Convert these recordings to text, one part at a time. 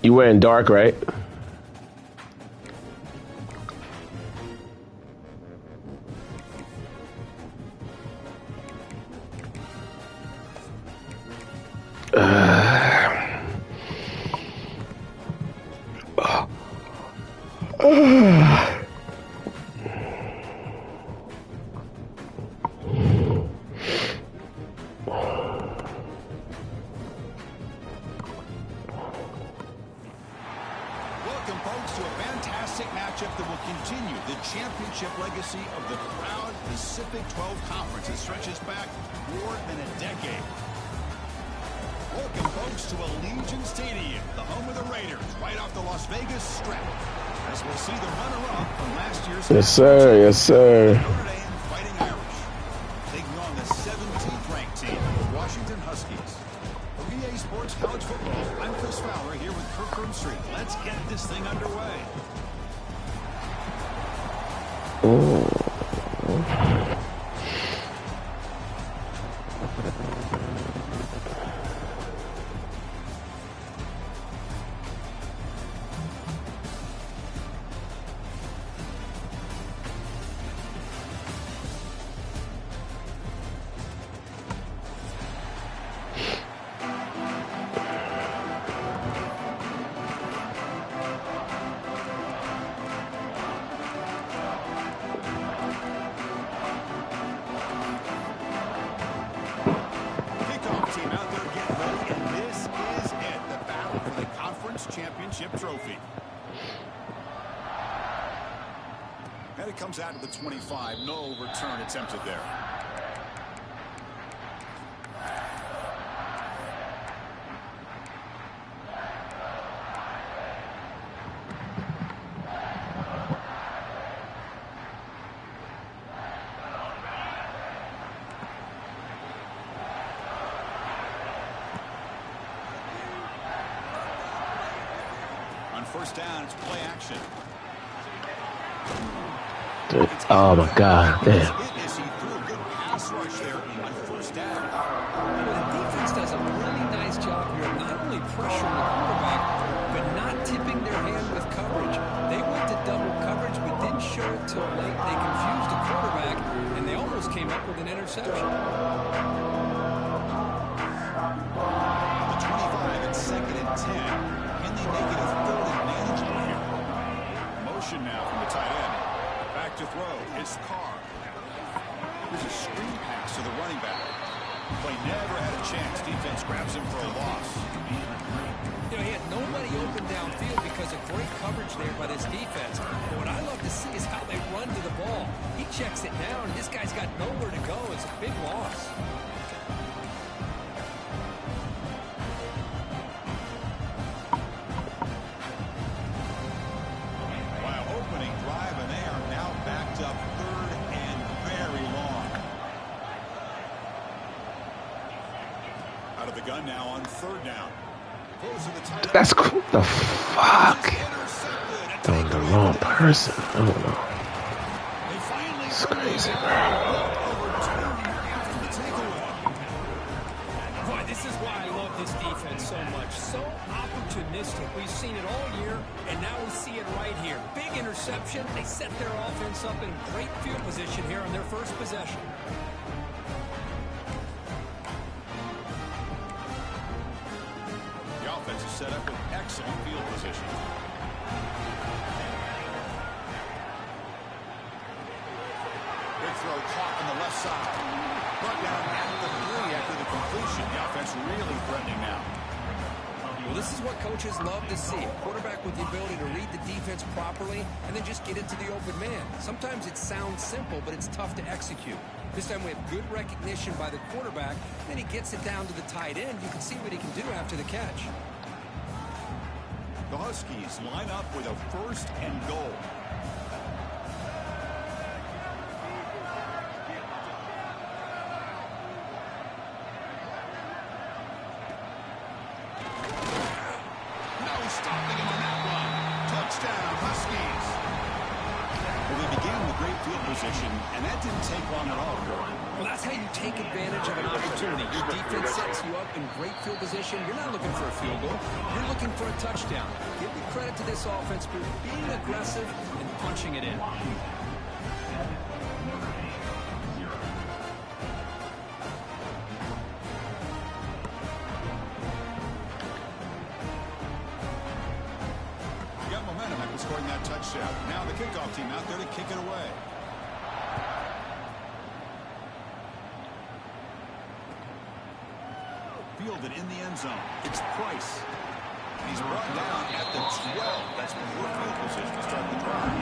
You wearing dark, right? Yes, sir. Yes, sir. Notre Dame Fighting Irish taking on the 17th ranked team, the Washington Huskies. For EA Sports College Football, I'm Chris Fowler here with Kirkland Street. Let's get this thing underway. Trophy. And it comes out to the 25. No return attempted there. First down, it's play action. Oh my God, damn. He threw a good pass rush there on first down. The defense does a really nice job here of not only pressuring the quarterback, but not tipping their hand with coverage. They went to double coverage, but didn't show it till late. They confused the quarterback, and they almost came up with an interception. The 25 at 2nd and 10. Can they make it a third and manageable here? Motion now from the tight end. Back to throw. It's Carr. Here's a screen pass to the running back. Play never had a chance. Defense grabs him for a loss. You know, he had nobody open downfield because of great coverage there by this defense. But what I love to see is how they run to the ball. He checks it down. This guy's got nowhere to go. It's a big loss. Gun now on third down. That's cool. The fuck? Throwing the wrong person. I don't know. It's crazy, bro. Boy, this is why I love this defense so much. So opportunistic. We've seen it all year, and now we see it right here. Big interception. They set their offense up in great field position here on their first possession. Set up with excellent field position. Big throw caught on the left side. Brought down at the 3 after the completion. The offense really threatening now. Well, this is what coaches love to see. A quarterback with the ability to read the defense properly and then just get into the open man. Sometimes it sounds simple, but it's tough to execute. This time we have good recognition by the quarterback. Then he gets it down to the tight end. You can see what he can do after the catch. The Huskies line up with a first and goal. No stopping him on that one. Touchdown, Huskies. Well, they began with great field position, and that didn't take long at all. Well, that's how you take advantage of an opportunity. Your defense sets you up in great field position. You're not looking for a field goal. You're looking for a touchdown. Give me credit to this offense for being aggressive and punching it in. Scoring that touchdown. Now the kickoff team out there to kick it away. Fielded in the end zone. It's Price. He's brought down at the 12. That's poor field position to start the drive.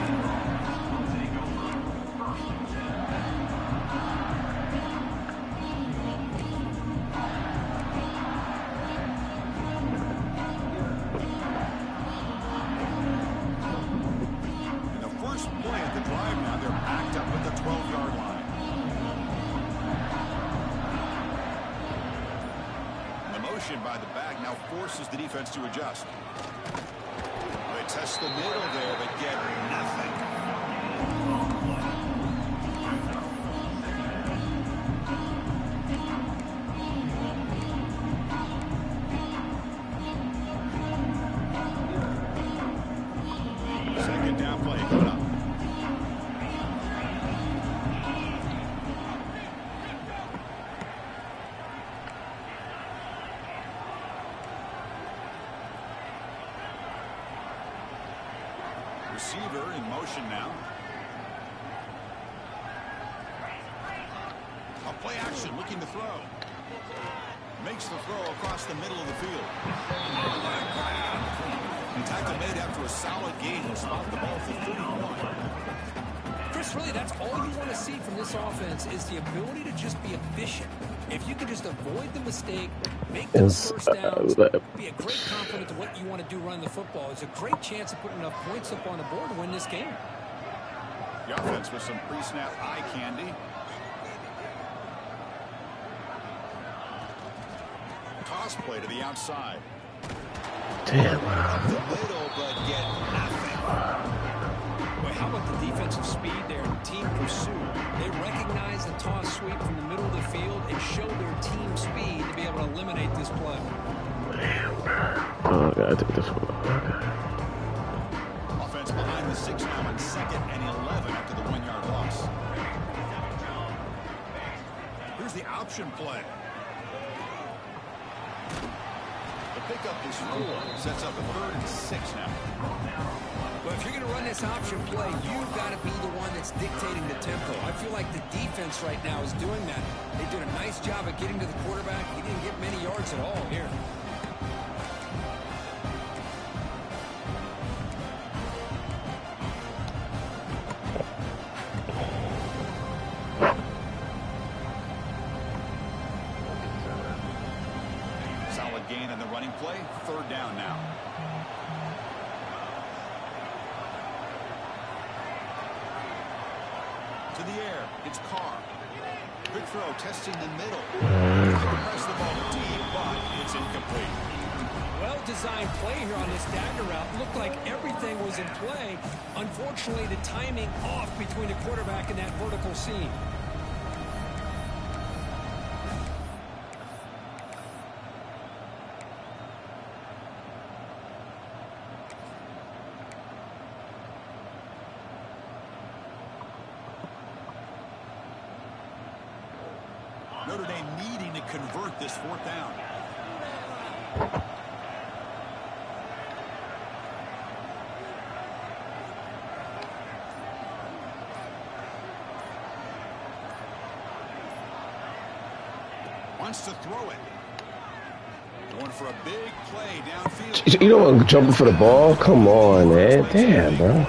By the back now forces the defense to adjust. They test the middle there, but get nothing. Second down play coming up. Receiver in motion now. A play action, looking to throw. Makes the throw across the middle of the field. And tackle made after a solid gain. He'll spot the ball for 31. Chris, really, that's all you want to see from this offense is the ability to just be efficient. If you can just avoid the mistake, make those first downs, be a great complement to what you want to do running the football, it's a great chance of putting enough points up on the board to win this game. The offense with some pre-snap eye candy. Toss play to the outside. Damn. Up the middle, but get nothing. Boy, how about the defensive speed there? Team pursuit. They recognize the toss sweep from the middle of the field and show their team speed to be able to eliminate this play. Oh, I gotta take this one. Okay. Offense behind the 6 now on 2nd and 11 after the 1-yard loss. Here's the option play. The pickup is 4. Sets up a 3rd and 6 now. Well, if you're going to run this option play, you've got to be the one that's dictating the tempo. I feel like the defense right now is doing that. They did a nice job of getting to the quarterback. He didn't get many yards at all here. Solid gain on the running play. 3rd down now. To the air, it's Carr. Quick throw, testing the middle. Press the ball deep, but it's incomplete. Well-designed play here on this dagger route. Looked like everything was in play. Unfortunately, the timing off between the quarterback and that vertical seam. Notre Dame needing to convert this 4th down. Wants to throw it. Going for a big play downfield. You don't want jumping for the ball? Come on, man. Damn, bro.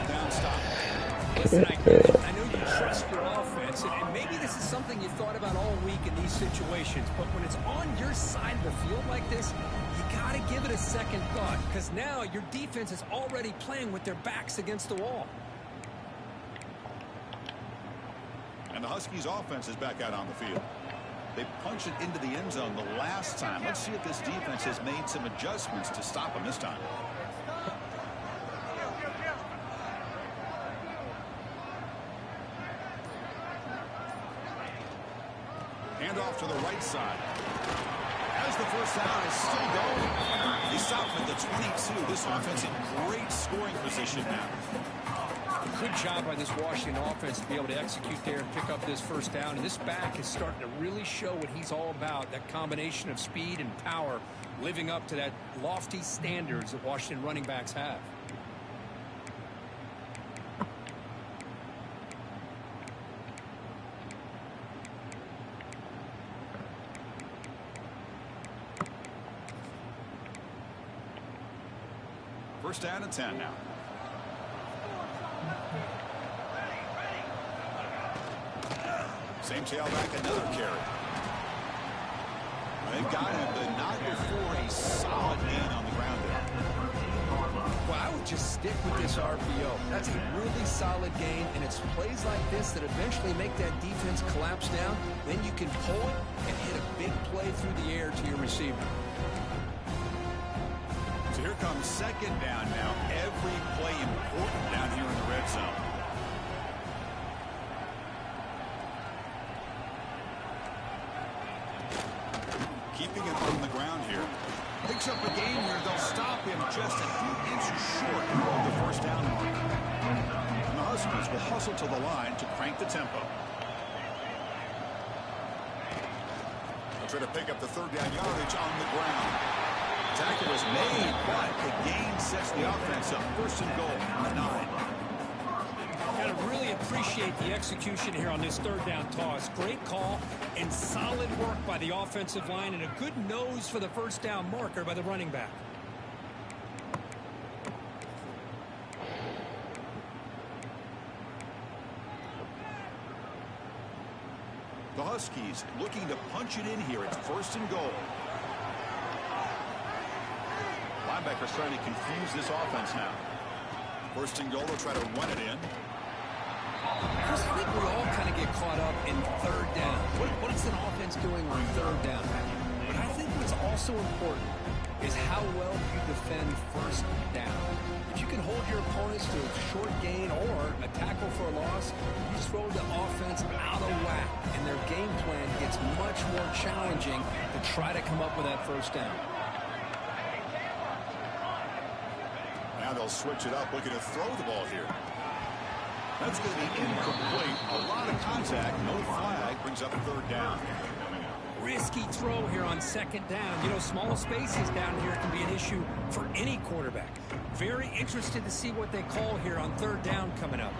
Listen, I know you trust your offense, and maybe this is something you thought about all week in these situations, but when it's on your side of the field like this, you got to give it a second thought, because now your defense is already playing with their backs against the wall. And the Huskies' offense is back out on the field. They punched it into the end zone the last time. Let's see if this defense has made some adjustments to stop them this time. Hand off to the right side. As the first down is still going. He stopped at the 22. This offense in great scoring position now. Good job by this Washington offense to be able to execute there and pick up this first down. And this back is starting to really show what he's all about, that combination of speed and power, living up to that lofty standards that Washington running backs have. First down and 10 now. Same tailback, another carry. They've got him, but not before a solid gain on the ground there. Well, I would just stick with this RPO. That's a really solid gain, and it's plays like this that eventually make that defense collapse down. Then you can pull it and hit a big play through the air to your receiver. So here comes second down now. Every play important down here in the red zone. Keeping it on the ground here. Picks up a gain here. They'll stop him just a few inches short of the first down mark. And the Huskies will hustle to the line to crank the tempo. They'll try to pick up the third down yardage on the ground. Tackle is made, but the gain sets the offense up. First and goal from the 9. Got to really appreciate the execution here on this third down toss. Great call and solid work by the offensive line and a good nose for the first down marker by the running back. The Huskies looking to punch it in here. It's first and goal. Linebackers trying to confuse this offense now. First and goal, they'll try to run it in. Chris, I think we all kind of get caught up in third down. What is an offense doing on third down? But I think what's also important is how well you defend first down. If you can hold your opponents to a short gain or a tackle for a loss, you throw the offense out of whack, and their game plan gets much more challenging to try to come up with that first down. Now they'll switch it up, looking to throw the ball here. That's going to be incomplete. A lot of contact, no flag, brings up a third down. Risky throw here on second down. You know, small spaces down here can be an issue for any quarterback. Very interested to see what they call here on third down coming up.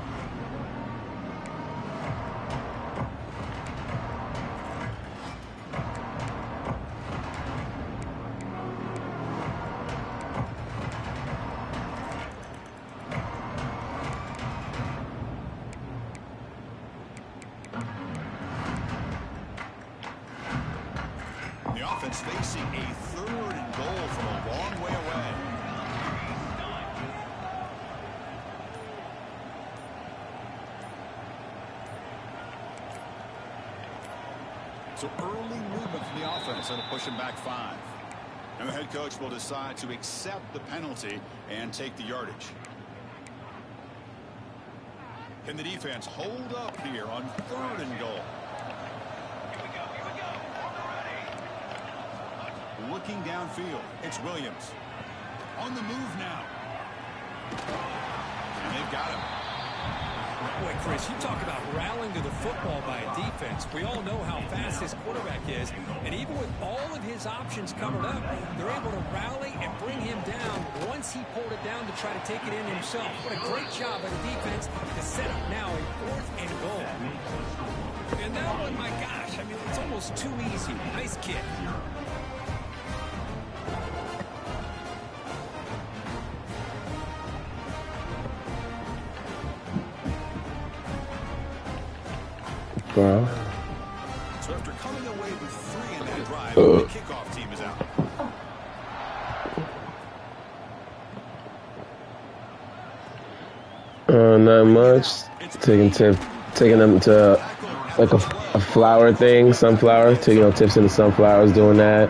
Facing a third and goal from a long way away. So early movement from the offense that'll push him back 5. And the head coach will decide to accept the penalty and take the yardage. Can the defense hold up here on third and goal? Looking downfield, it's Williams. On the move now. And they've got him. Boy, Chris, you talk about rallying to the football by a defense. We all know how fast this quarterback is. And even with all of his options covered up, they're able to rally and bring him down once he pulled it down to try to take it in himself. What a great job by the defense to set up now a fourth and goal. And that one, my gosh, I mean, it's almost too easy. Nice kick. Wow. So after coming away with 3 in that drive, the kickoff team is out. Not much. Taking them to like a flower thing, sunflower. Taking tips into sunflowers, doing that.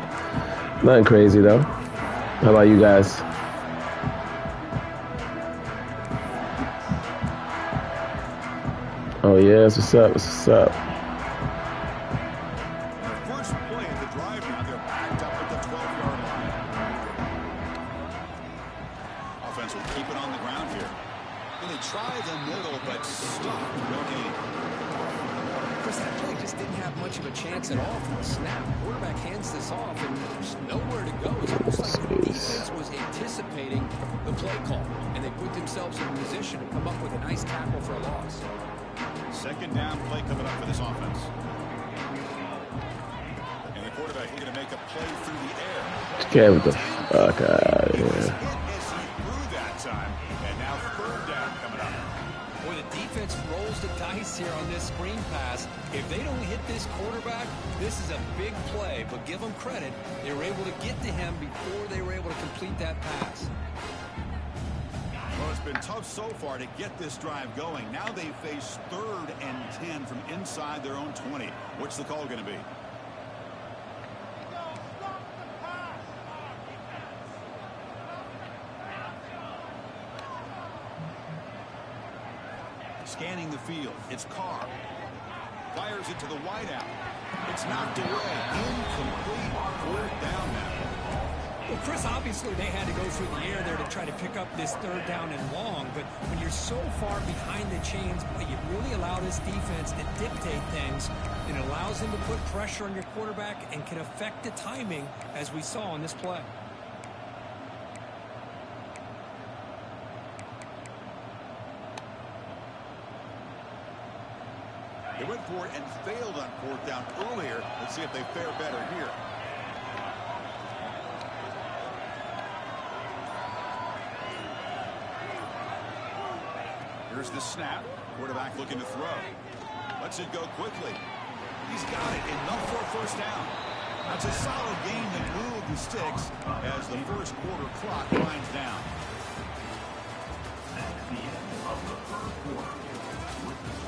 Nothing crazy though. How about you guys? Oh yeah, what's up? What's up? will keep it on the ground here. And they try the middle, but stopped. No gain. Chris, that play just didn't have much of a chance at all from the snap. Quarterback hands this off, and there's nowhere to go. It's almost like the defense was anticipating the play call, and they put themselves in a position to come up with a nice tackle for a loss. Second down play coming up for this offense. And the quarterback looking to make a play through the air. Get the fuck out of He was here. hit as he threw that time. And now third down coming up. Boy, the defense rolls the dice here on this screen pass. If they don't hit this quarterback, this is a big play. But give them credit, they were able to get to him before they were able to complete that pass. Well, it's been tough so far to get this drive going. Now they face 3rd and 10 from inside their own 20. What's the call going to be? Scanning the field. It's Carr. Fires it to the wideout. It's knocked away. Incomplete. 4th down now. Well, Chris, obviously they had to go through the air there to try to pick up this 3rd down and long, but when you're so far behind the chains, boy, you really allow this defense to dictate things, and it allows them to put pressure on your quarterback and can affect the timing, as we saw on this play. They went for it and failed on 4th down earlier. Let's see if they fare better here. Here's the snap. Quarterback looking to throw. Lets it go quickly. He's got it. Enough for a first down. That's a solid game to move the sticks as the first quarter clock winds down.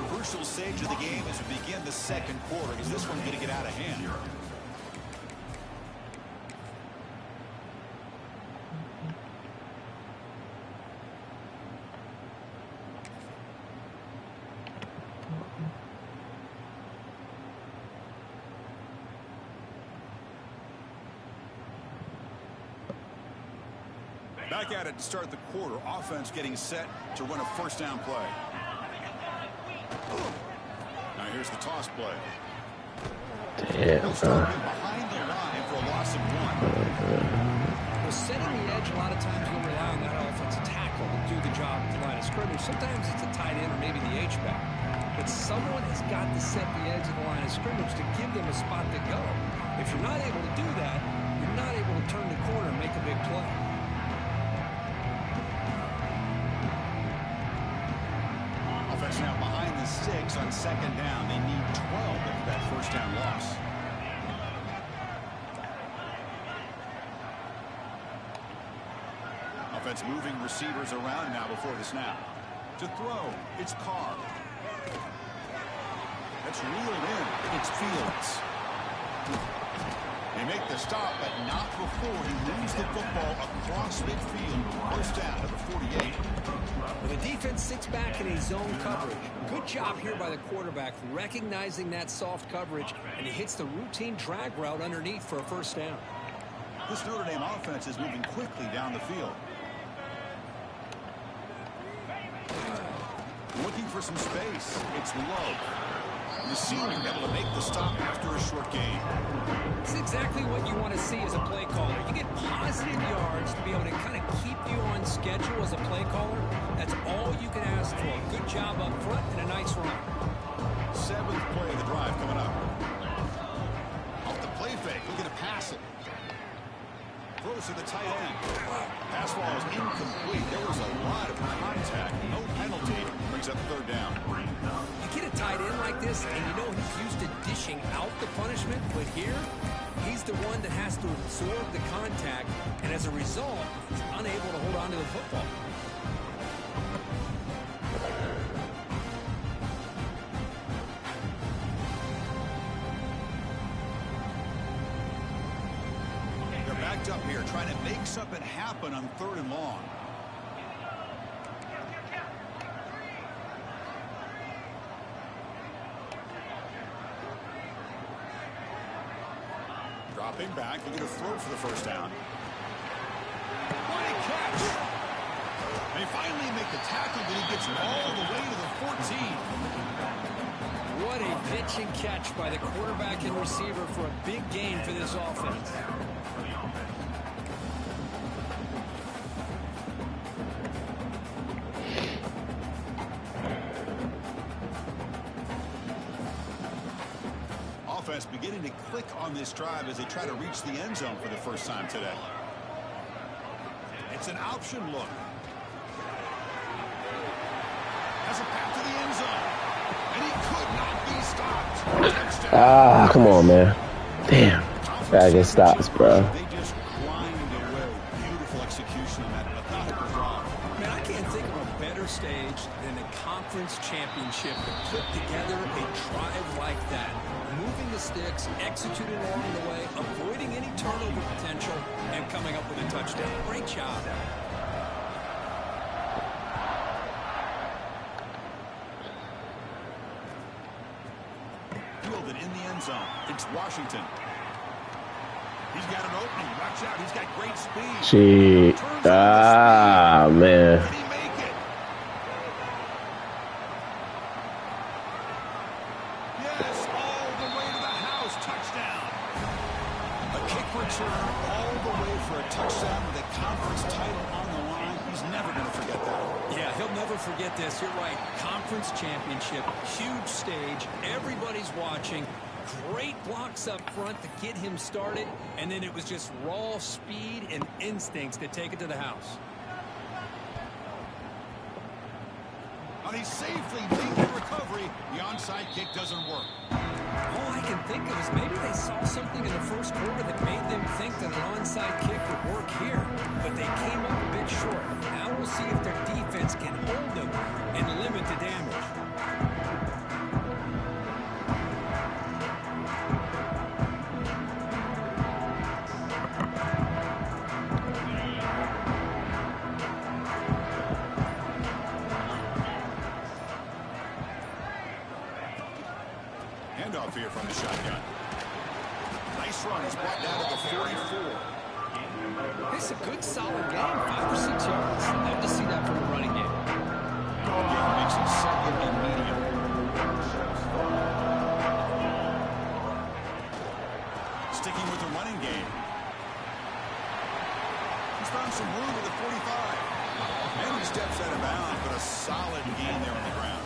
Crucial stage of the game as we begin the second quarter. Is this one going to get out of hand? Back at it to start the quarter. Offense getting set to run a first down play. Now here's the toss play. Damn, He'll start behind the line for a loss of 1. Well, setting the edge, a lot of times we'll rely on that offensive tackle to do the job at the line of scrimmage. Sometimes it's a tight end or maybe the H-back. But someone has got to set the edge of the line of scrimmage to give them a spot to go. If you're not able to do that, you're not able to turn the corner and make a big play. Offense now behind the 6 on second down. They need 12 after that first down loss. Offense moving receivers around now before the snap. To throw, it's Carr. That's reeled in. It's Fields. They make the stop, but not before he moves the football across midfield. First down at the 48. Well, the defense sits back in a zone coverage. Good job here by the quarterback, recognizing that soft coverage, and he hits the routine drag route underneath for a first down. This Notre Dame offense is moving quickly down the field. Looking for some space. It's Love. The senior able to make the stop after a short gain. It's exactly what you want to see as a play caller. You get positive yards to be able to kind of keep you on schedule as a play caller. That's all you can ask for. Good job up front and a nice run. 7th play of the drive coming up. Off the play fake, looking to pass it. Throws to the tight end. Pass ball is incomplete. There was a lot of contact. No penalty. Brings up 3rd down. You get a tight end like this, and you know he's used to dishing out the punishment, but here, he's the one that has to absorb the contact, and as a result, he's unable to hold on to the football. They're backed up here, trying to make something happen on 3rd and long. Dropping back, looking to throw for the first down. What a catch! They finally make the tackle, but he gets all the way to the 14. What a pitch and catch by the quarterback and receiver for a big gain for this offense. Offense beginning to click on this drive as they try to reach the end zone for the first time today. It's an option look. Has a path to the end zone. And he could not be stopped. Touchdown. Ah, come on, man. Damn. Gotta get stops, bro. They just grind away. Beautiful execution on that methodical drive. Man, I can't think of a better stage than the conference championship to put together a drive like that. Moving the sticks, executing along the way, avoiding any turnover potential, and coming up with a touchdown. Great job. Fielded in the end zone. It's Washington. He's got an opening. Watch out. He's got great speed. Gee. Ah, man. Did he make it? Yes, all the way to the house. Touchdown. A kick return all the way for a touchdown with a conference title on the line. He's never going to forget that. Yeah, he'll never forget this. You're right. Conference championship, huge stage. Everybody's watching. Great blocks up front to get him started, and then it was just raw speed and instincts to take it to the house. And he safely made the recovery. The onside kick doesn't work. All I can think of is maybe they saw something in the first quarter that made them think that an onside kick would work here, but they came up a bit short. Now we'll see if their defense can hold them and limit the damage. Handoff here from the shotgun. Nice run. He's brought down to the 44. It's a good, solid game. 5 or 6 yards. Love to see that from a running game. Again, makes it second and medium. Sticking with the running game. He's found some room at the 45. And he steps out of bounds, but a solid gain there on the ground.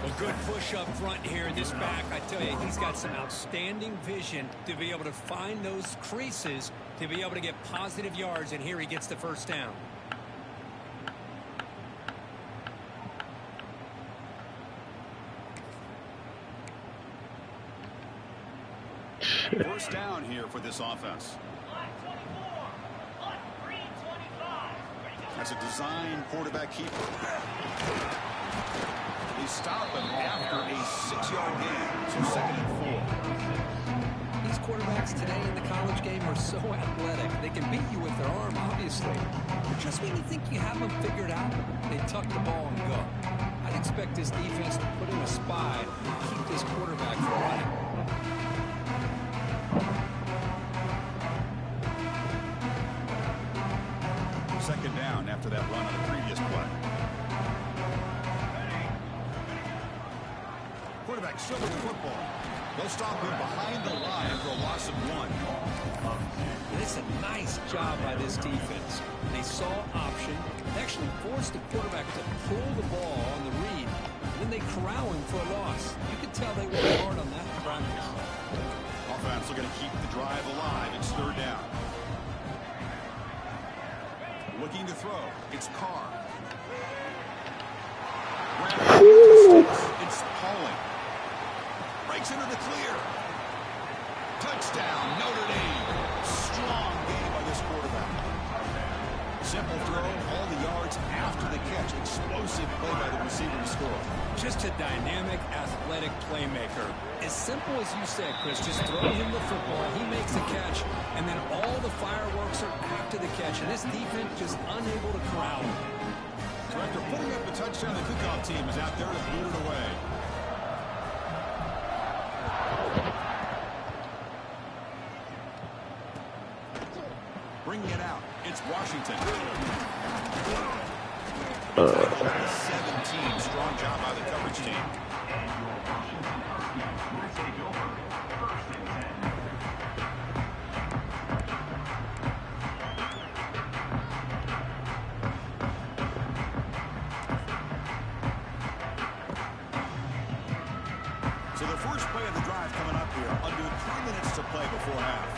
A good push up front here. This back, I tell you, he's got some outstanding vision to be able to find those creases, to be able to get positive yards, and here he gets the first down. First down here for this offense. That's a design quarterback keeper. They stop him after a 6-yard gain, so 2nd and 4. These quarterbacks today in the college game are so athletic. They can beat you with their arm, obviously. But just when you think you have them figured out, they tuck the ball and go. I'd expect this defense to put in a spy and keep this quarterback from running. Second down after that run on the previous play. Quarterback still with the football. They'll stop him behind the line for a loss of 1. And it's a nice job by this defense. They saw option, they actually forced the quarterback to pull the ball on the read, and then they corral him for a loss. You could tell they worked hard on that in practice. Offense looking to keep the drive alive. It's 3rd down. Looking to throw. It's Carr. It's Pauling. Breaks into the clear. Touchdown, Notre Dame. Strong game by this quarterback. Simple throw, all the yards after the catch. Explosive play by the receiver to score. Just a dynamic, athletic playmaker. As simple as you said, Chris, just throw him the football, he makes a catch, and then all the fireworks are after the catch, and this defense just unable to corral him. So after putting up a touchdown, the kickoff team is out there to boot it away. Bringing it out, it's Washington. Tackle 17. Strong job by the coverage team. So the first play of the drive coming up here. Under 3 minutes to play before half.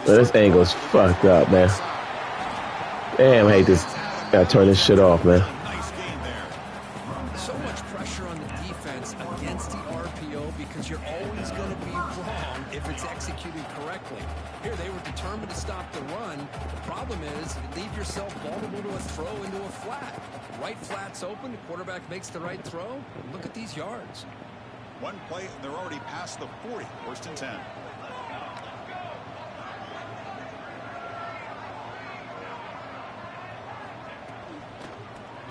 This angle's fucked up, man. Damn, I hate this. Gotta turn this shit off, man. Nice game there. So much pressure on the defense against the RPO because you're always going to be wrong if it's executed correctly. Here, they were determined to stop the run. The problem is you leave yourself vulnerable to a throw into a flat. Right flat's open, the quarterback makes the right throw. Look at these yards. One play, and they're already past the 40. First and 10.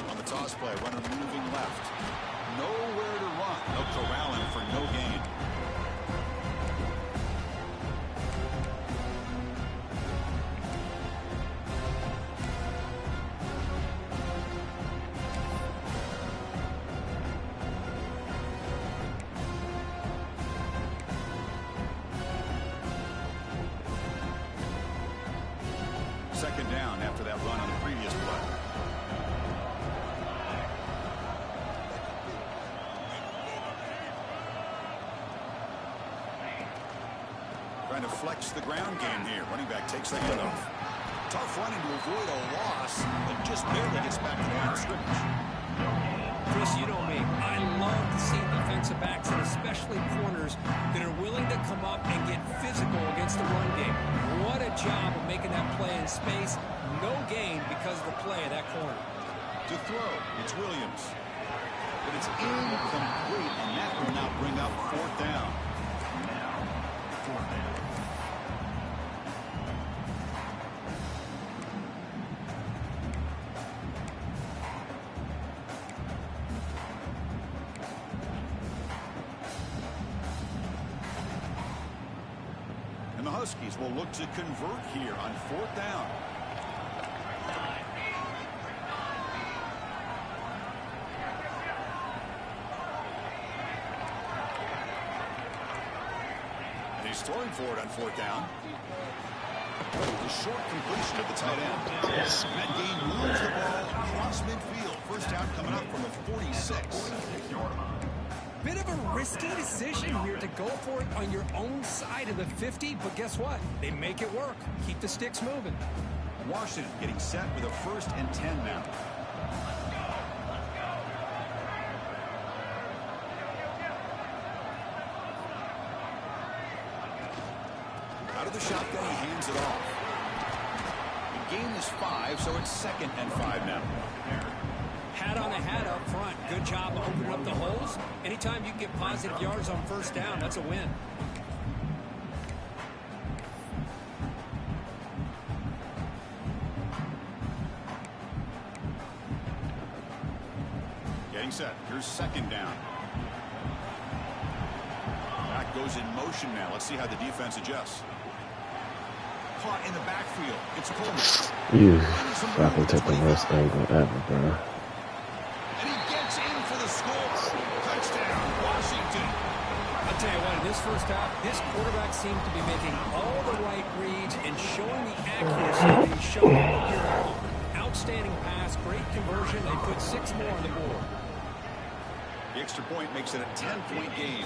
On the toss play, runner moving left. Nowhere to run. They'll corral him for no gain. Second down after that run on the previous play. Trying to flex the ground game here. Running back takes the handoff. Tough running to avoid a loss, and just barely gets back to the line of scrimmage. Chris, you know me. I love to see defensive backs, and especially corners, that are willing to come up and get physical against the run game. What a job of making that play in space. No gain because of the play of that corner. To throw, it's Williams. But it's incomplete, and that will now bring up fourth down. And the Huskies will look to convert here on fourth down. He's throwing for it on fourth down. The short completion of the tight end. Yes. That game moves the ball across midfield. First down coming up from the 46. Bit of a risky decision here to go for it on your own side of the 50, but guess what? They make it work. Keep the sticks moving. Washington getting set with a 1st and 10 now. Out of the shotgun, he hands it off. The gain is 5, so it's 2nd and 5 now. Hat on a hat up front. Good job of opening up the holes. Anytime you can get positive yards on first down, that's a win. Getting set. Here's 2nd down. Back goes in motion now. Let's see how the defense adjusts. Caught in the backfield. It's Coleman. You fucking took the worst angle ever, bro. And he gets in for the score. Touchdown, Washington. I'll tell you what, in this first half, this quarterback seems to be making all the right reads and showing the accuracy that he showed all year long. Outstanding pass, great conversion. They put 6 more on the board. The extra point makes it a 10-point game.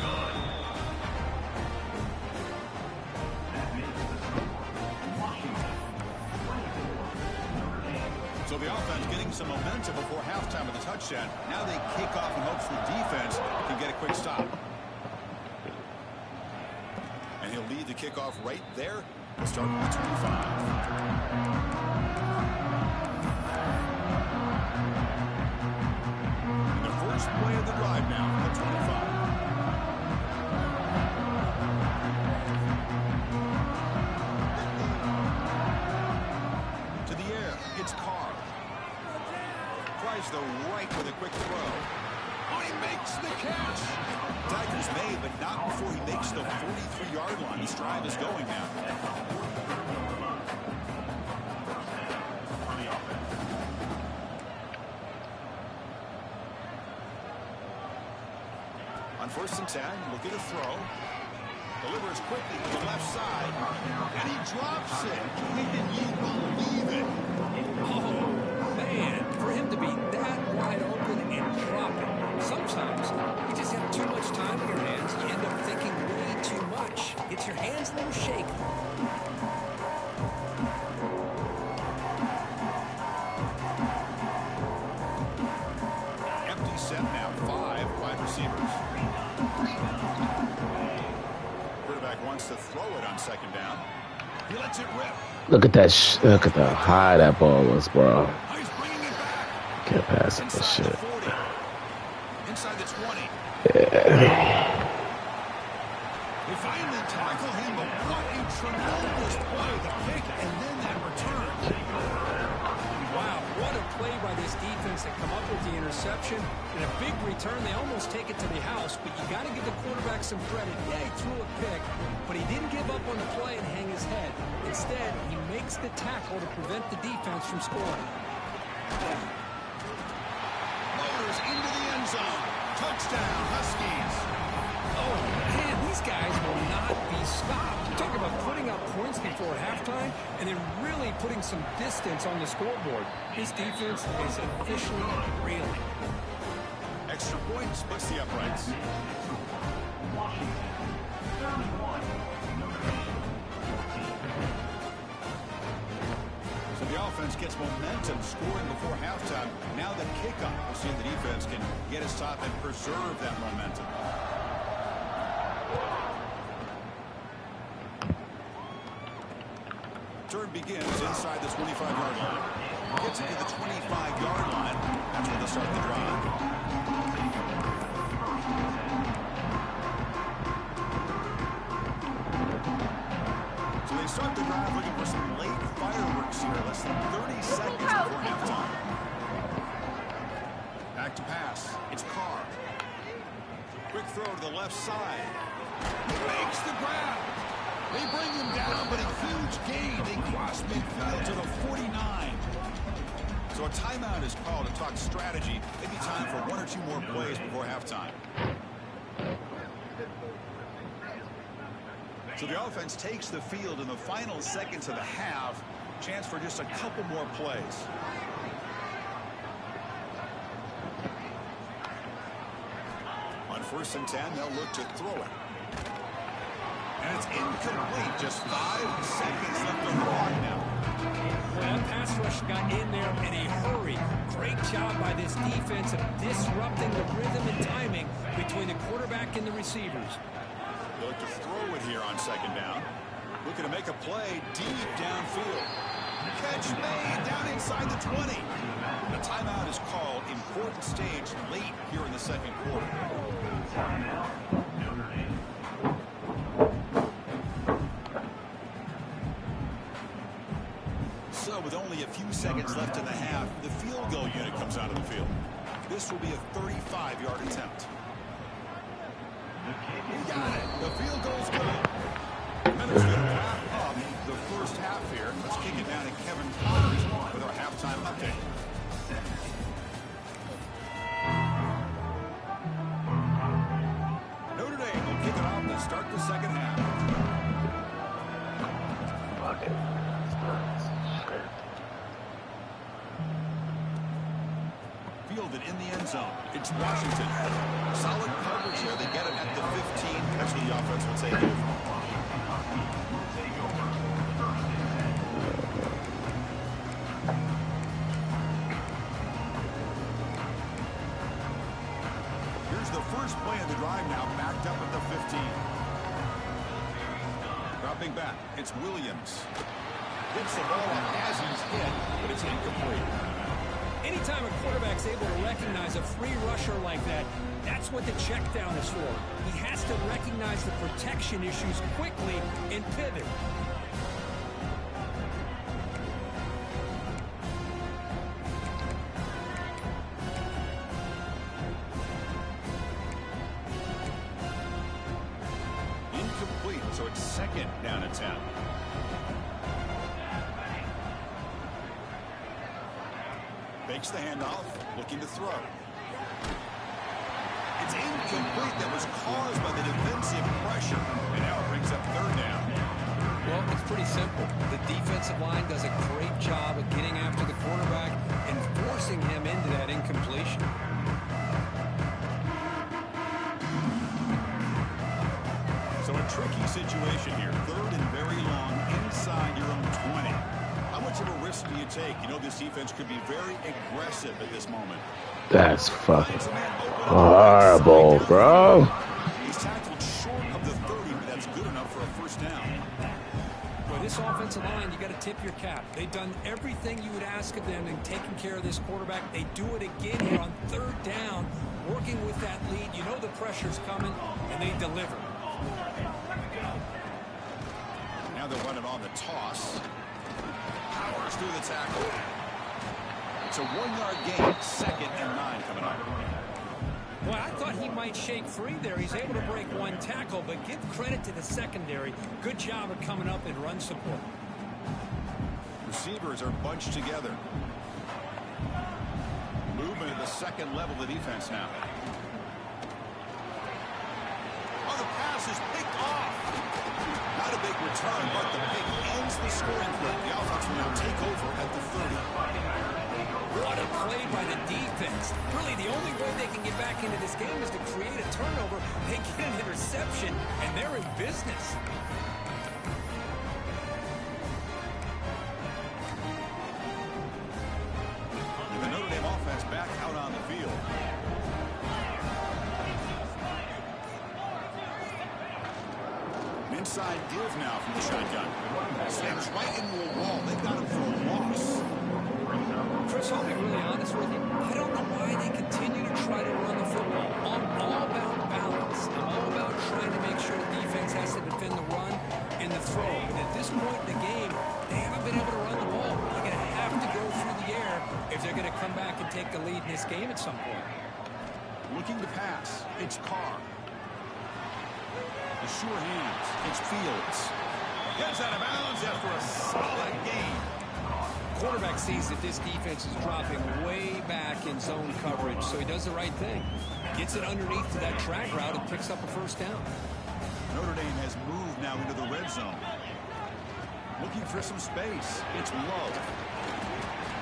So the offense getting some momentum before halftime with a touchdown. Now they kick off in hopes the defense can get a quick stop. And he'll lead the kickoff right there. We'll start with the 25. First play of the drive now from the 25. To the air, it's Carr. Tries the right with a quick throw. Oh, he makes the catch. Tackle's made, but not before he makes the 43-yard line. His drive is going now. first and 10, looking to throw. Delivers quickly to the left side. And he drops it. Can you believe it? Oh, man. For him to be that wide open and drop it. Sometimes you just have too much time in your hands. You end up thinking way too much. Gets your hands a little shaky. Empty set now. 5 wide receivers. Quarterback wants to throw it on second down. He lets it rip. Look at that. Look at how high that ball was, bro. Oh, he's bringing it back. Can't pass it. Inside Shit. the 40. Inside the 20. Yeah. They finally tackle him, but what a tremendous play. The pick and then that return. Wow, what a play by this defense to come up with the interception. And a big return. They almost take it to the house, but you got to give the quarterback some credit. Yeah, he threw a pick, but he didn't give up on the play and hang his head. Instead, he makes the tackle to prevent the defense from scoring. Motors into the end zone. Touchdown, Huskies. Oh, man, these guys will not be stopped. You talk about putting up points before halftime and then really putting some distance on the scoreboard. This defense is officially reeling. Extra point splits the uprights. So the offense gets momentum scoring before halftime. Now the kickoff. We'll see if the defense can get his top and preserve that momentum. Turn begins inside the 25-yard line. Gets it to the 25-yard line. That's where they'll start the drive. So they start the drive looking for some late fireworks here. Less than 30 seconds before halftime. Back to pass. It's Carr. Quick throw to the left side. Makes the grab. They bring him down, but a huge gain. They cross midfield to the 49. So a timeout is called to talk strategy. Maybe time for 1 or 2 more plays before halftime. So the offense takes the field in the final seconds of the half. Chance for just a couple more plays. On first and 10, they'll look to throw it. And it's incomplete. Just 5 seconds left on the clock now. Well, that pass rush got in there in a hurry. Great job by this defense of disrupting the rhythm and timing between the quarterback and the receivers. They look to throw it here on second down. Looking to make a play deep downfield. Catch made down inside the 20. A timeout is called. Important stage late here in the second quarter. So with only a few seconds left in the half, the field goal unit comes out of the field. This will be a 35-yard attempt. He got it. The field goal's good. Minutes to wrap up the first half here. Let's kick it down to Kevin Connors with our halftime update. Notre Dame will kick it off to start the second half. Fielded in the end zone. It's Washington. Solid coverage here. They get it at the 15. That's where the offense will take it. Here's the first play of the drive now, backed up at the 15. Dropping back, it's Williams. Gets the ball up as he's hit, but it's incomplete. Anytime a quarterback's able to recognize a free rusher like that, that's what the check down is for. He has to recognize the protection issues quickly and pivot. Incomplete, so it's second down and 10. Fakes the handoff, looking to throw. It's It's incomplete. That was caused by the defensive pressure. And now it brings up third down. Well, it's pretty simple. The defensive line does a great job of getting after the quarterback and forcing him into that incompletion. So a tricky situation here. Third and very long inside your own 20. How much of a risk do you take? You know this defense could be very aggressive at this moment. That's fucking horrible, bro. He's tackled short of the 30, but that's good enough for a first down. Well, this offensive line, you got to tip your cap. They've done everything you would ask of them in taking care of this quarterback. They do it again here on third down, working with that lead. You know the pressure's coming, and they deliver. Now they'll run it on the toss. Powers through the tackle. It's a 1-yard gain. 2nd and 9 coming up. Well, I thought he might shake free there. He's able to break one tackle, but give credit to the secondary. Good job of coming up in run support. Receivers are bunched together. Movement at the second level of the defense now. Oh, the pass is picked off. Not a big return, but the pick ends the scoring play. The offense will now take over at the 30. What a play by the defense. Really, the only way they can get back into this game is to create a turnover. They get an interception, and they're in business. The Notre Dame offense back out on the field. An inside give now from the shotgun. Snaps right into a wall. They've got him for a loss. Chris, I'll be really honest with you. I don't know why they continue to try to run the football. I'm all about balance. I'm all about trying to make sure the defense has to defend the run and the throw. And at this point in the game, they haven't been able to run the ball. They're going to have to go through the air if they're going to come back and take the lead in this game at some point. Looking to pass. It's Carr. The sure hands. It's Fields. Gets out of bounds after a solid gain. Quarterback sees that this defense is dropping way back in zone coverage, so he does the right thing. Gets it underneath to that track route and picks up a first down. Notre Dame has moved now into the red zone. Looking for some space. It's Love.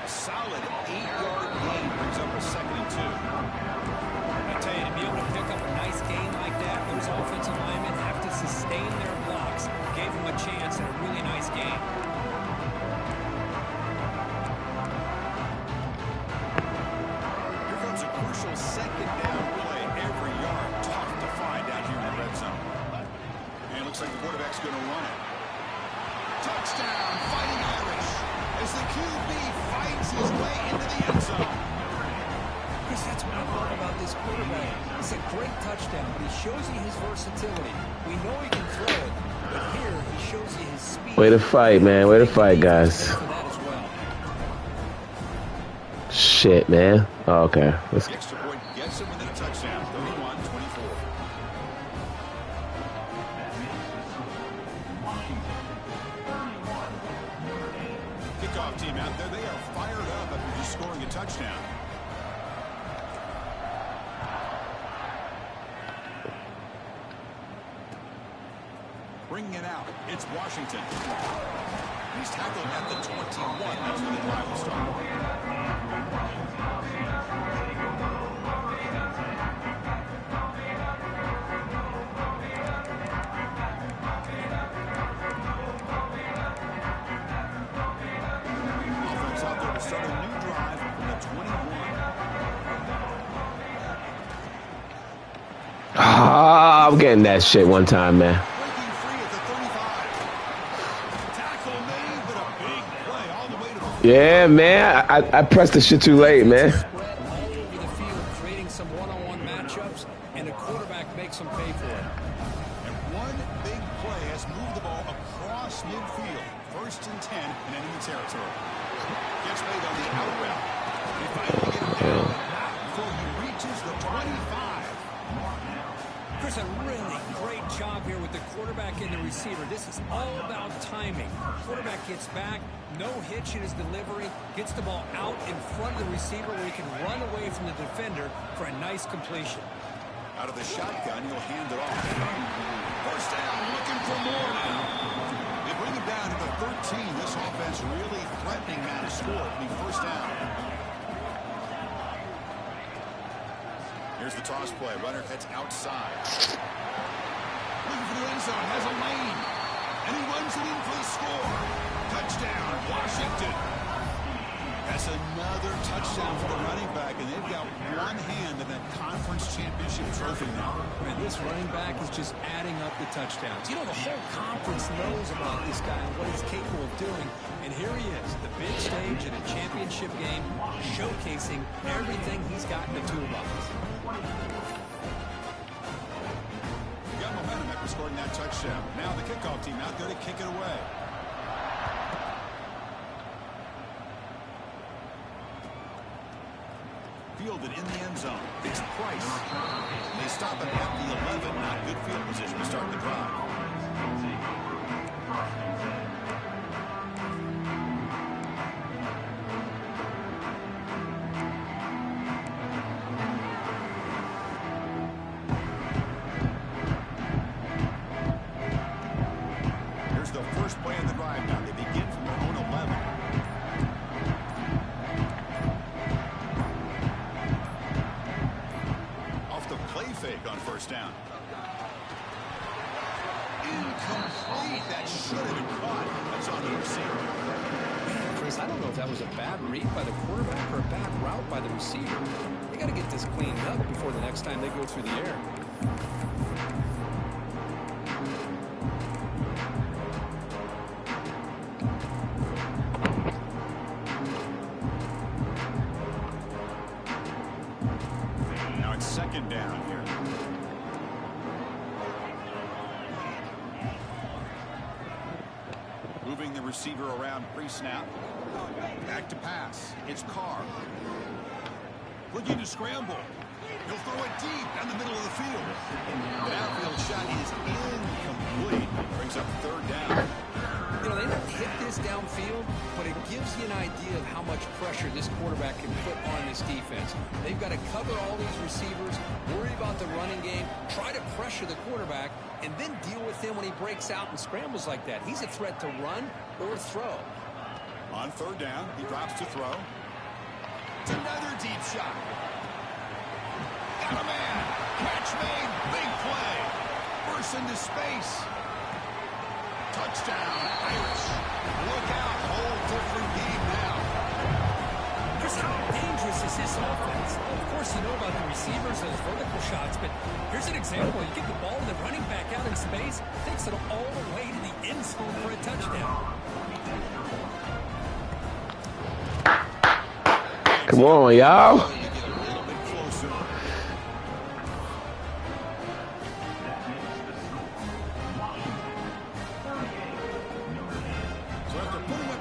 A solid 8-yard gain brings up a 2nd and 2. I tell you, to be able to pick up a nice gain like that, those offensive linemen have to sustain their blocks. Gave them a chance and a really nice game. Crucial 2nd down play. Every yard tough to find out here in the red zone. And it looks like the quarterback's going to run it. Touchdown, Fighting Irish, as the QB fights his way into the end zone. Chris, that's what I love about this quarterback. It's a great touchdown, but he shows you his versatility. We know he can throw it, but here he shows you his speed. Way to fight, man. Way to fight, guys. Shit, man. Oh, okay. Let's The extra point gets him within a touchdown. 31-24. Kickoff team out there. They are fired up after just scoring a touchdown. Bringing it out. It's Washington. He's tackled at the 21. That's where the drive will start. Offense out there to start a new drive from the 21. Ah, I'm getting that shit one time, man. Breaking free at the 35. Tackle made, but a big play all the way to the Yeah, man. I pressed the shit too late, man. Spread all over the field, creating some one-on-one matchups, and the quarterback makes them pay for it. And one big play has moved the ball across midfield. 1st and 10 in enemy territory. Gets made on the out route. They finally get him down before he reaches the 25. Chris, a really great job here with the quarterback and the receiver. This is all about timing. Quarterback gets back, no hitch in his delivery, gets the ball out in front of the receiver where he can run away from the defender for a nice completion. Out of the shotgun, he'll hand it off. First down, looking for more now. They bring him down to the 13. This offense really threatening now to score. It'll be first down. Here's the toss play. Runner heads outside. Looking for the end zone. Has a lane. And he runs it in for the score. Touchdown, Washington. That's another touchdown for the running back, and they've got one hand in that conference championship trophy now. And this running back is just adding up the touchdowns. You know, the whole conference knows about this guy and what he's capable of doing. And here he is, the big stage in a championship game, showcasing everything he's got in the toolbox. Got momentum after scoring that touchdown. Now the kickoff team out there to kick it away. Fielded in the end zone. It's Price. They stop him at the 11. Not good field position to start the drive. Here's the first play of the drive now. They begin from their own 11. Fake on first down. Incomplete. That should have been caught. That's on the receiver. Man, Chris, I don't know if that was a bad read by the quarterback or a bad route by the receiver. They got to get this cleaned up before the next time they go through the air. Now it's second down here. Moving the receiver around pre-snap. Back to pass. It's Carr. Looking to scramble. He'll throw it deep down the middle of the field. The downfield shot is incomplete. Brings up third down. You know, they don't hit this downfield, but it gives you an idea of how much pressure this quarterback can put on this defense. They've got to cover all these receivers, worry about the running game, try to pressure the quarterback, and then deal with him when he breaks out and scrambles like that. He's a threat to run or throw. On third down, he drops to throw. It's another deep shot. Got a man. Catch made. Big play. Burst into space. Touchdown, Irish. Look out. Whole different game now. Chris, how dangerous is this offense? Well, of course, you know about the receivers, those vertical shots, but here's an example. You get the ball and the running back out in space, takes it all the way to the end zone for a touchdown. Come on, y'all.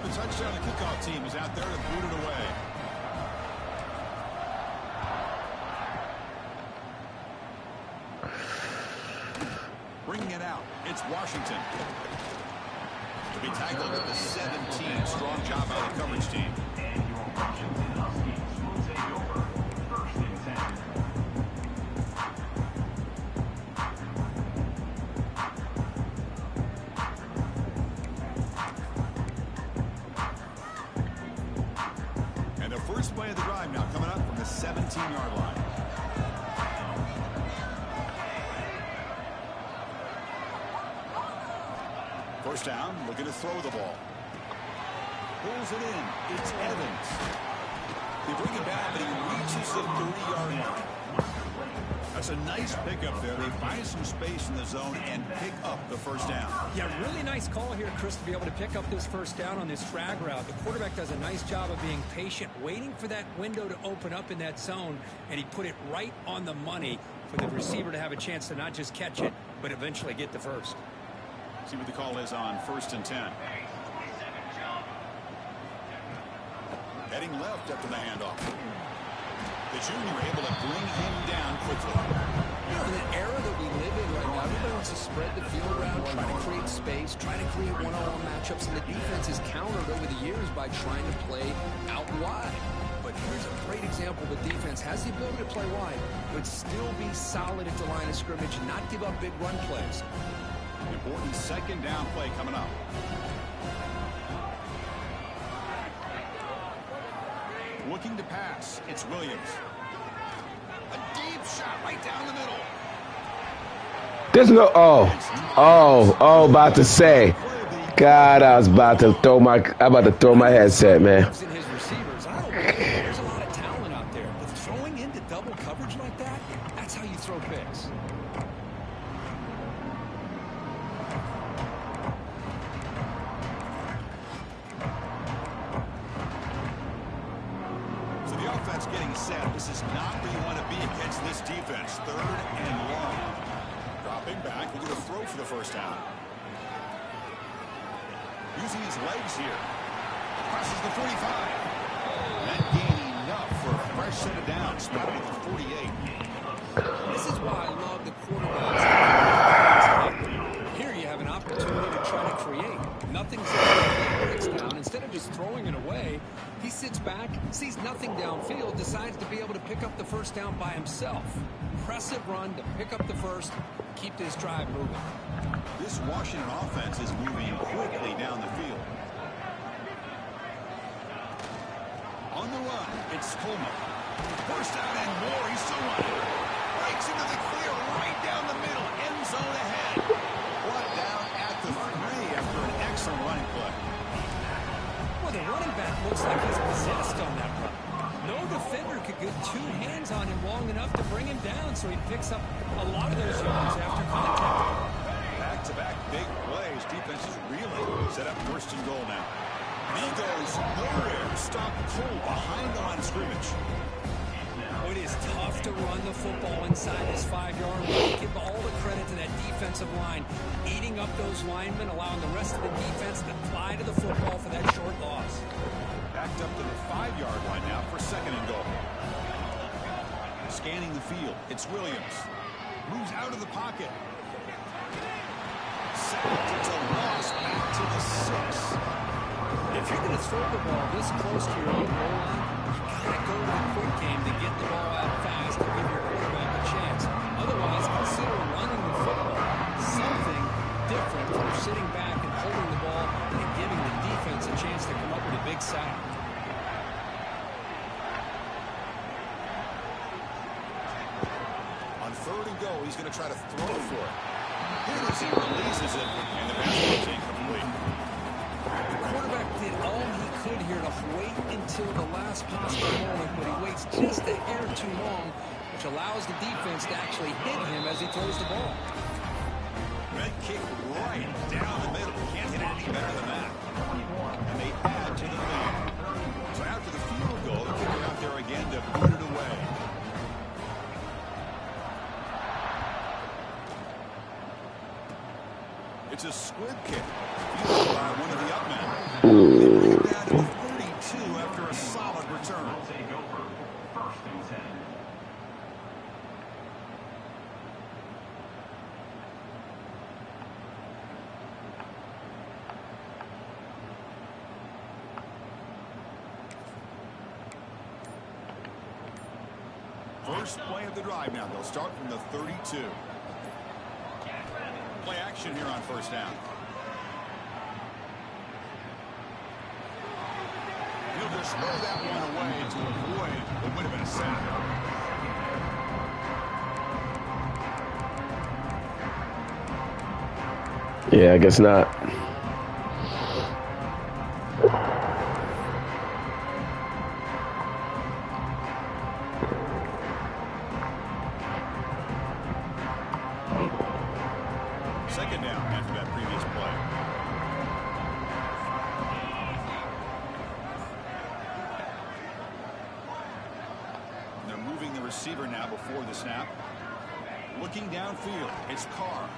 Touchdown, the kickoff team is out there to boot it away. Bringing it out, it's Washington. To be tackled at the 17. Strong job by the coverage team. First play of the drive now coming up from the 17-yard line. First down, looking to throw the ball. Pulls it in. It's Evans. They bring it back, but he reaches the 30-yard line. That's a nice pickup there. They find some space in the zone and pick up the first down. Yeah, really nice call here, Chris, to be able to pick up this first down on this drag route. The quarterback does a nice job of being patient, waiting for that window to open up in that zone, and he put it right on the money for the receiver to have a chance to not just catch it, but eventually get the first. See what the call is on 1st and 10. Heading left after the handoff. The junior able to bring him down quickly. In an era that we live in right now, everybody wants to spread the field around, try to create space, try to create one-on-one matchups, and the defense has countered over the years by trying to play out wide. But here's a great example. The defense has the ability to play wide, but still be solid at the line of scrimmage and not give up big run plays. Important second down play coming up. Looking to pass. It's Williams. A deep shot right down the middle. There's no, about to say. God, I'm about to throw my headset, man. There's a lot of talent out there, but throwing into double coverage like that, that's how you throw picks. So the offense getting set. This is not where you want to be against this defense. Third and long. Dropping back, looking to throw for the first down. Using his legs here. Crosses the 45. That gain enough for a fresh set of downs. Spotted at the 48. This is why I love the quarterbacks. Here you have an opportunity to try to create. Nothing's breaks down. Instead of just throwing it away, he sits back, sees nothing downfield, decides to be able to pick up the first down by himself. Impressive run to pick up the first, keep this drive moving. This Washington offense is moving quickly down the field. On the run, it's Coleman. First down and more. He's still running. Breaks into the clear right down the middle. End zone ahead. Brought down at the 3 after an excellent running play. Well, the running back looks like he's possessed on that run. No defender could get two hands on him long enough to bring him down, so he picks up a lot of those yards after contact. Back-to-back big plays. Defense is reeling. Set up first and goal now. He goes nowhere. Stop cold behind the line of scrimmage. It is tough to run the football inside this 5-yard line. Give all the credit to that defensive line, eating up those linemen, allowing the rest of the defense to fly to the football for that short loss. Backed up to the 5-yard line now for second and goal. Scanning the field. It's Williams. Moves out of the pocket. Sacked. It's a loss back to the 6. If you're going to throw the ball this close to your own goal line, you got to go to the quick game to get the ball out fast to give your quarterback a chance. Otherwise, consider running the football. Something different from sitting back and holding the ball and giving the defense a chance to come up with a big sack. On third and goal, he's going to try to throw for it. Here as he releases it, and the pass is incomplete. The quarterback did all he could here to wait until the last possible moment, but he waits just a hair too long, which allows the defense to actually hit him as he throws the ball. Red kick right down the middle. Can't hit it any better than that. And they add to the lead. So after the field goal, the kicker out there again to boot it away. It's a squib kick. Fielded by one of the up men. They bring it down to the 32 after a solid return. First play of the drive now. They'll start from the 32. Play action here on first down. He'll just throw that one away to avoid what would have been a sack. Yeah, I guess not. Second down after that previous play. And they're moving the receiver now before the snap. Looking downfield, it's Carr.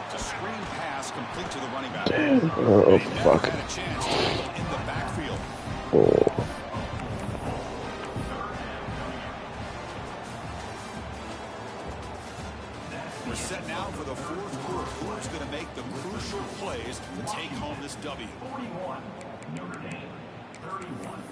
It's a screen pass complete to the running back. Oh, fuck. Had a chance to in the backfield. Oh. Tigers to take home this W. 41, Notre Dame, 31.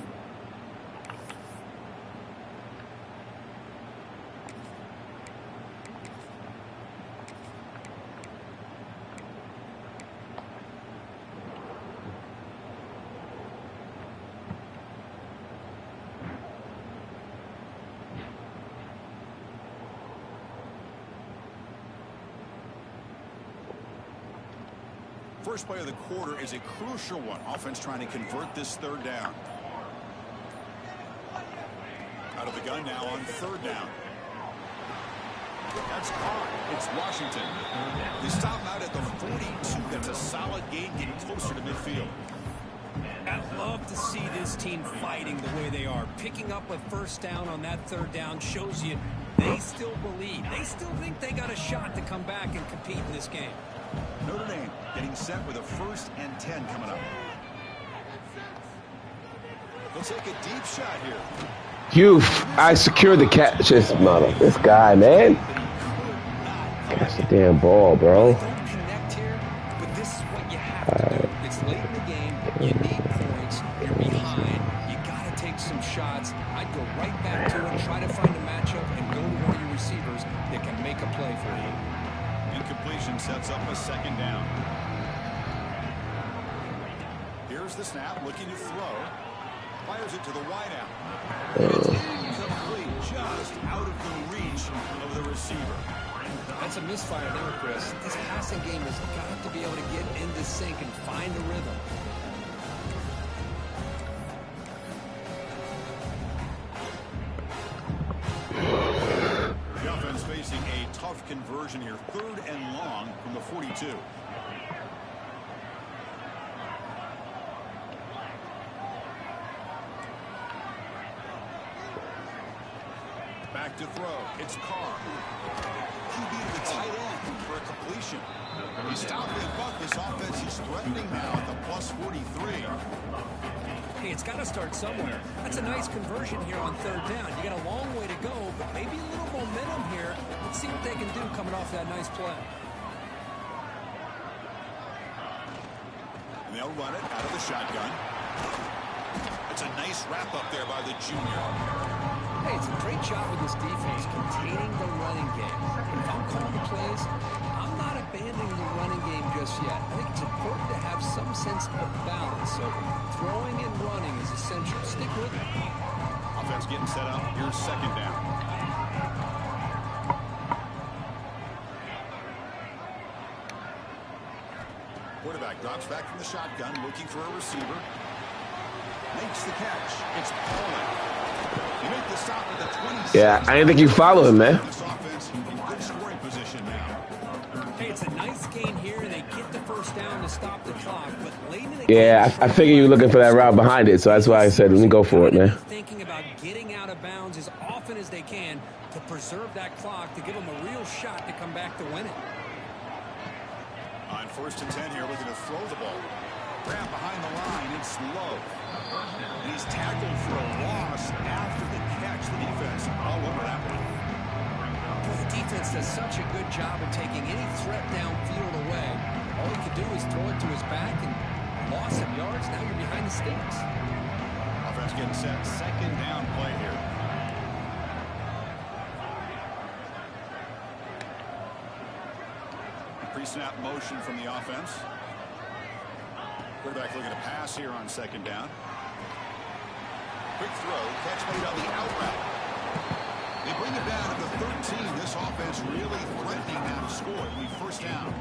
First play of the quarter is a crucial one. Offense trying to convert this third down. Out of the gun now on third down. That's caught. It's Washington. They stop out at the 42. That's a solid gain, getting closer to midfield. I'd love to see this team fighting the way they are. Picking up a first down on that third down shows you they still believe. They still think they got a shot to come back and compete in this game. Notre Dame getting set with a 1st and 10 coming up. They'll take a deep shot here. I secured the catch. This guy, man. Catch the damn ball, bro. Don't connect here, but this is what you have to do. It's late in the game. You need points. You're behind. You got to take some shots. I'd go right back to it, try to find a matchup, and go to one of your receivers that can make a play for you. Incompletion sets up a 2nd down. Here's the snap, looking to throw. Fires it to the wideout. It's incomplete, just out of the reach of the receiver. That's a misfire there, Chris. This passing game has got to be able to get into sync and find a rhythm. The offense facing a tough conversion here. 3rd and long from the 42. Back to throw. It's Carr. QB to the tight end for a completion. He stopped and bucked this offense. He's threatening now at the plus 43. Hey, it's got to start somewhere. That's a nice conversion here on third down. You got a long way to go, but maybe a little momentum here. Let's see what they can do coming off that nice play. And they'll run it out of the shotgun. It's a nice wrap up there by the junior. Hey, it's a great job with this defense containing the running game. If I'm calling the plays, I'm not abandoning the running game just yet. I think it's important to have some sense of balance. So throwing and running is essential. Stick with it. Offense getting set up. Here's 2nd down. Quarterback drops back from the shotgun, looking for a receiver. Makes the catch. It's Pollard. You make the stop at the 26. Yeah, I didn't think you follow him, man. This offense in good scoring position now. Hey, it's a nice gain here, and they get the first down to stop the clock. But late in the Yeah, I figure you were looking for that route behind it, so that's why I said, let me go for it, man. Thinking about getting out of bounds as often as they can to preserve that clock, to give them a real shot to come back to win it. On 1st and 10 here, looking to throw the ball. Grab behind the line. It's low. And he's tackled for a loss after the catch. The defense all over that one. Boy, the defense does such a good job of taking any threat downfield away. All he could do is throw it to his back and lost some yards. Now you're behind the sticks. Offense getting set. 2nd down play here. Pre-snap motion from the offense. Quarterback looking to pass here on 2nd down. Quick throw. Catch made on the out route. They bring it down to the 13. This offense really threatening now to score. It'll be 1st down.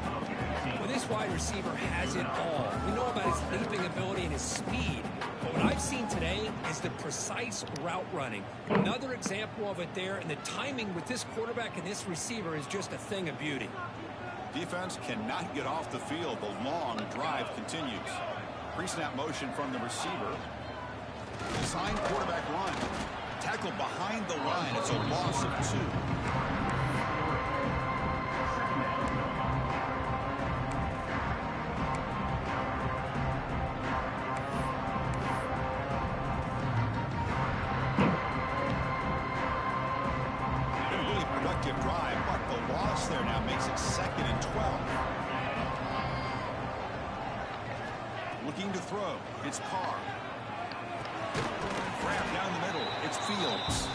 Well, this wide receiver has it all. We know about his leaping ability and his speed. But what I've seen today is the precise route running. Another example of it there. And the timing with this quarterback and this receiver is just a thing of beauty. Defense cannot get off the field. The long drive continues. Pre-snap motion from the receiver. Assigned quarterback run. Tackled behind the line. It's a loss of 2. A really productive drive, but the loss there now makes it 2nd and 12. Looking to throw. It's Carr. Grab down the middle. It's Fields.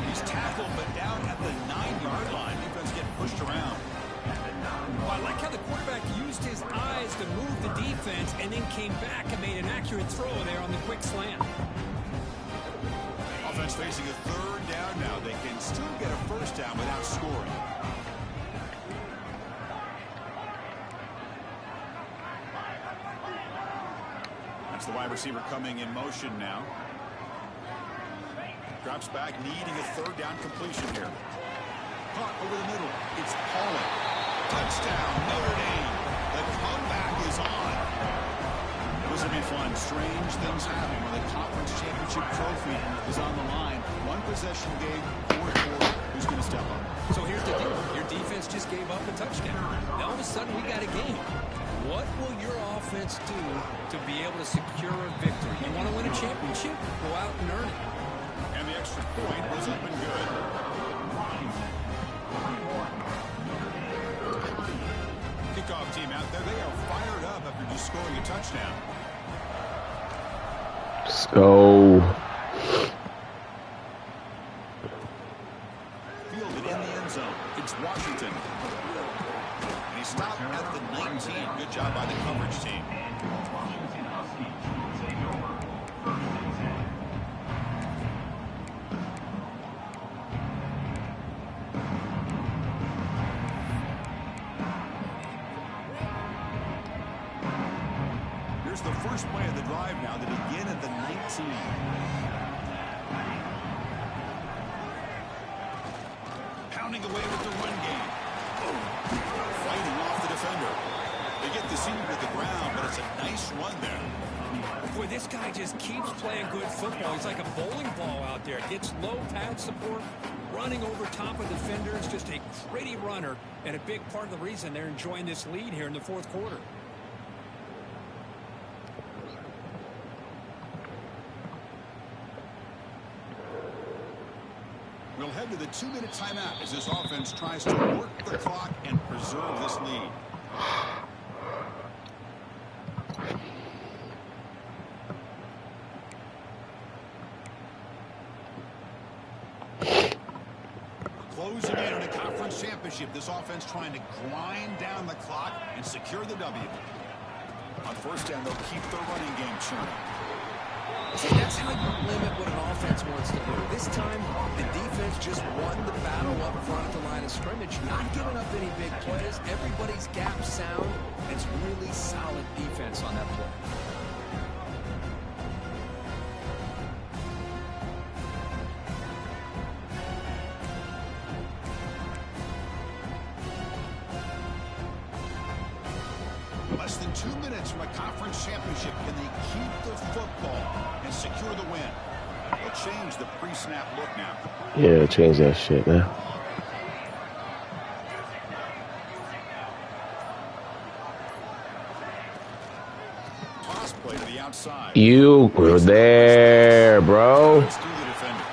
He's tackled, but down at the 9-yard line. Defense getting pushed around. Well, I like how the quarterback used his eyes to move the defense and then came back and made an accurate throw there on the quick slant. Offense facing a 3rd down now. They can still get a 1st down without scoring. That's the wide receiver coming in motion now. Drops back, needing a 3rd down completion here. Caught over the middle. It's Pauling. Touchdown, Notre Dame. The comeback is on. This will be fun. Strange things happen when the conference championship trophy is on the line. One possession game, 4-4. Who's going to step up? So here's the deal. Your defense just gave up a touchdown. Now all of a sudden we got a game. What will your offense do to be able to secure a victory? You want to win a championship? Go out and earn it. And the extra point was up and good. Kickoff team out there. They are fired up after just scoring a touchdown. Let's go. Fielded in the end zone. It's Washington. And he stopped at the 19. Good job by the coverage team. Washington Huskies will take over 1st and 10. Here's the first play of the drive now to begin at the 19. Pounding away with the run game. Fighting off the defender. They get the senior to the ground, but it's a nice run there. Boy, this guy just keeps playing good football. He's like a bowling ball out there. Gets low pad support, running over top of defenders. Just a gritty runner, and a big part of the reason they're enjoying this lead here in the 4th quarter. We'll head to the 2-minute timeout as this offense tries to work the clock and preserve this lead. Closing in on a conference championship, this offense trying to grind down the clock and secure the W. On 1st down, they'll keep their running game churning. See, that's how you limit what an offense wants to do. This time, the defense just won the battle up front at the line of scrimmage, not giving up any big plays. Everybody's gap sound. It's really solid defense on that play. Less than 2 minutes from a conference championship. Can they keep the football and secure the win? They'll change the pre-snap look now. Yeah, change that shit, man. Toss play to the outside. You were there, bro. Through the defender.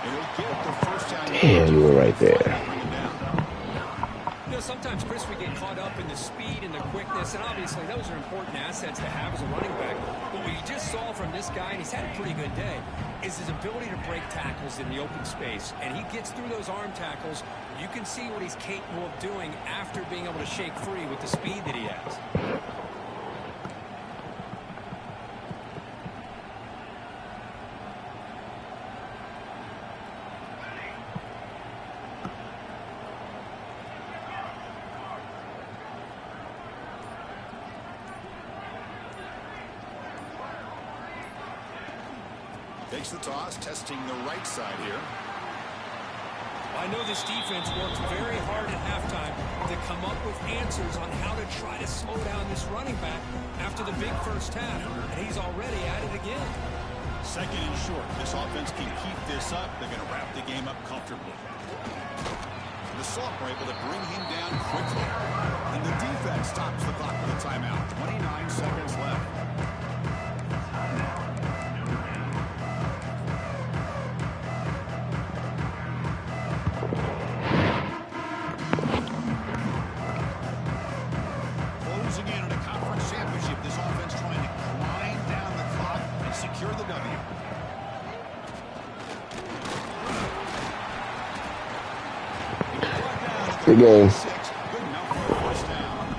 And he'll get the 1st down. Damn, you were right there. Bring him down. You know, sometimes, Chris, we get caught up in the speed and the quickness, and obviously those are important assets to have as a running back. But what you just saw from this guy, and he's had a pretty good day, is his ability to break tackles in the open space. And he gets through those arm tackles. You can see what he's capable of doing after being able to shake free with the speed that he has. Takes the toss, testing the right side here. I know this defense works very hard at halftime to come up with answers on how to try to slow down this running back after the big 1st half, and he's already at it again. 2nd and short. This offense can keep this up. They're going to wrap the game up comfortably. The Salt were able to bring him down quickly, and the defense stops the clock with a timeout. 29 seconds left. Closing in on a conference championship, this offense trying to the game. Good enough for a first down.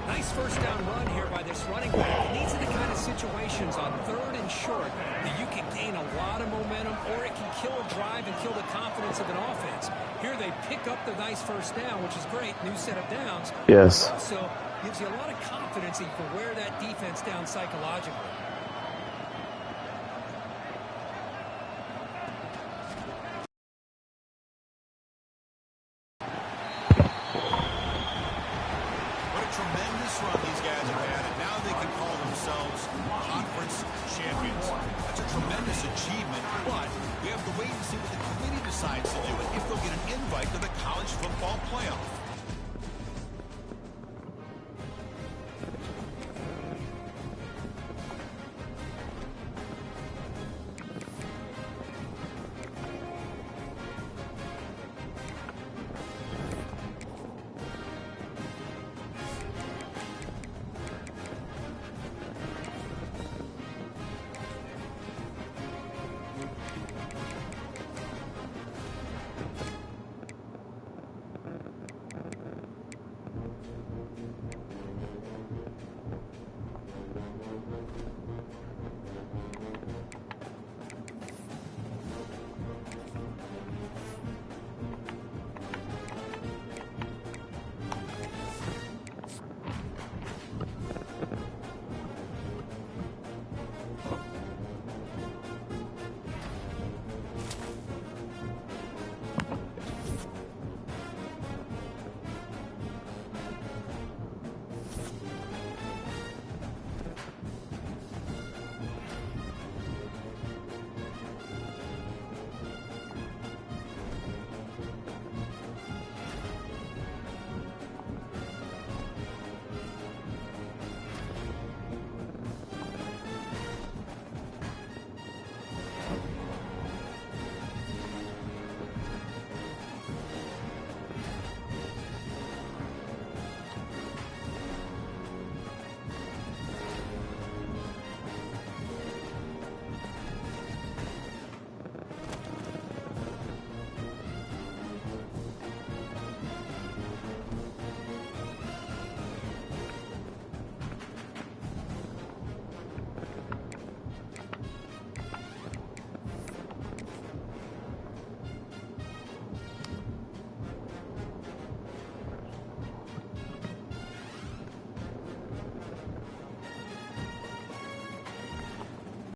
Nice first down run here by this running back. These are the kind of situations on 3rd and short that you can gain a lot of momentum, or it can kill a drive and kill the confidence of an offense. Here they pick up the nice first down, which is great. New set of downs. Yes. It also gives you a lot of confidence you can wear that defense down psychologically. What a tremendous run these guys have had, and now they can call themselves conference champions. That's a tremendous achievement, but we have to wait and see what the committee decides to do and if they'll get an invite to the college football playoff.